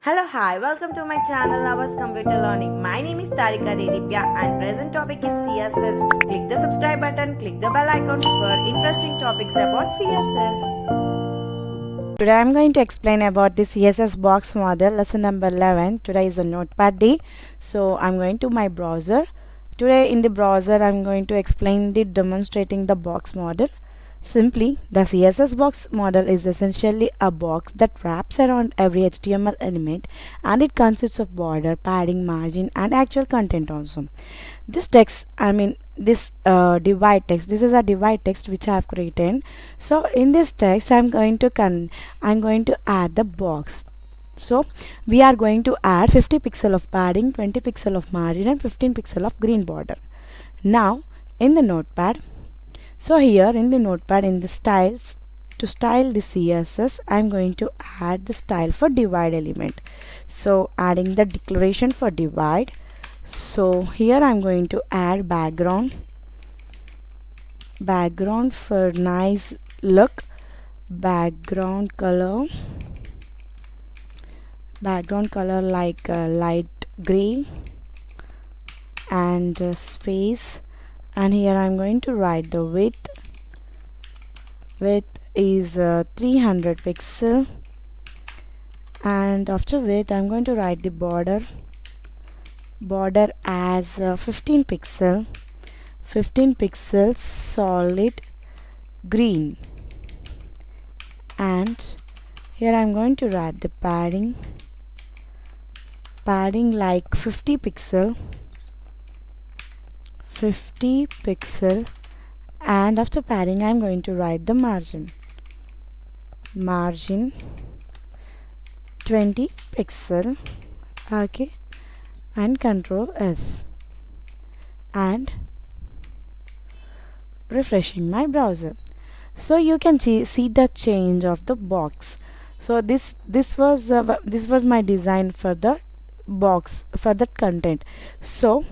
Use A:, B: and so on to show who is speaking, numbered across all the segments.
A: Hello, hi, welcome to my channel Hours Computer Learning. My name is Tarika Dedipya and present topic is CSS. Click the subscribe button, click the bell icon for interesting topics about CSS. Today I am going to explain about the CSS box model, lesson number 11. Today is a notepad day. So I am going to my browser. Today in the browser I am going to explain the demonstrating the box model. Simply, the CSS box model is essentially a box that wraps around every HTML element, and it consists of border, padding, margin and actual content also. This text, this divide text, this is a divide text which I have created. So in this text I'm going to add the box. So we are going to add 50 pixel of padding, 20 pixel of margin and 15 pixel of green border. Now in the notepad, so here in the notepad, in the styles, to style the CSS, I am going to add the style for divide element. So adding the declaration for divide. So here I am going to add background for nice look, background color like light gray and space. And here I'm going to write the width is 300 pixel, and after width I'm going to write the border as 15 pixels solid green, and here I'm going to write the padding like 50 pixel, and after padding I'm going to write the margin 20 pixel. Okay, and Control S and refreshing my browser. So you can see the change of the box. So this was my design for the box, for that content. So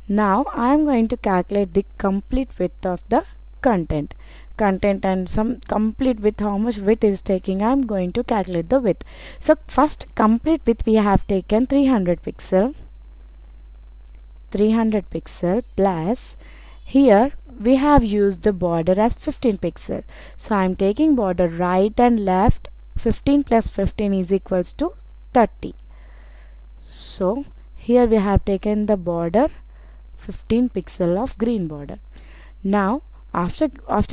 A: now I am going to calculate the complete width of the content and some complete width, how much width is taking. I am going to calculate the width. So first complete width we have taken 300 pixel plus here we have used the border as 15 pixel. So I am taking border right and left. 15 plus 15 is equals to 30. So here we have taken the border 15 pixel of green border. Now after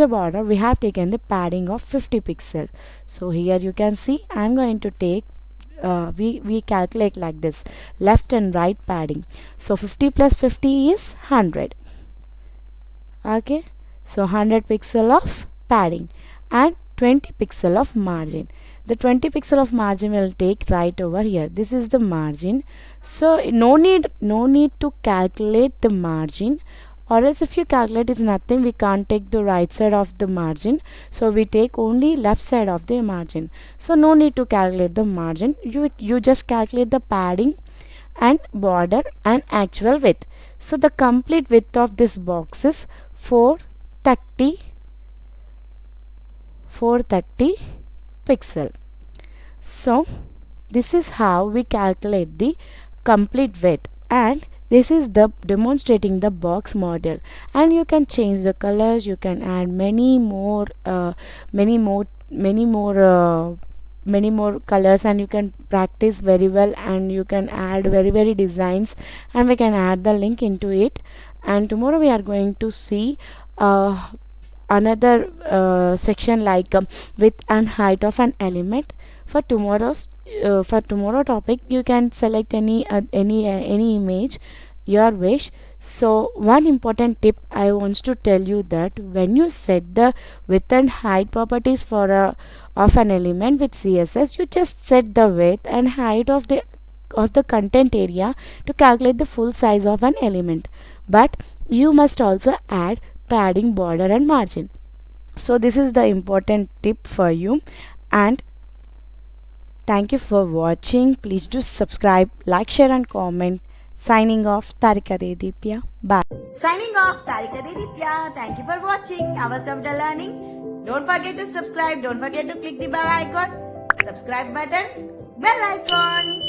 A: border we have taken the padding of 50 pixel. So here you can see I am going to take we calculate like this, left and right padding. So 50 plus 50 is 100. Okay, so 100 pixel of padding and 20 pixel of margin. The 20 pixel of margin will take right over here. This is the margin. So no need to calculate the margin, or else if you calculate it's nothing. We can't take the right side of the margin, so we take only left side of the margin. So no need to calculate the margin. You just calculate the padding and border and actual width. So the complete width of this box is 430 pixel. So this is how we calculate the complete width, and this is the demonstrating the box model. And you can change the colors, you can add many more colors, and you can practice very well, and you can add very designs, and we can add the link into it. And tomorrow we are going to see another section like width and height of an element. For tomorrow topic you can select any image your wish. So one important tip I want to tell you, that when you set the width and height properties for of an element with CSS, you just set the width and height of the content area to calculate the full size of an element, but you must also add padding, border and margin. So this is the important tip for you, and thank you for watching. Please do subscribe, like, share and comment. Signing off, Tarika Dedipya. Bye. Signing off, Tarika Dedipya. Thank you for watching Hours Computer Learning. Don't forget to subscribe. Don't forget to click the bell icon. Subscribe button, bell icon.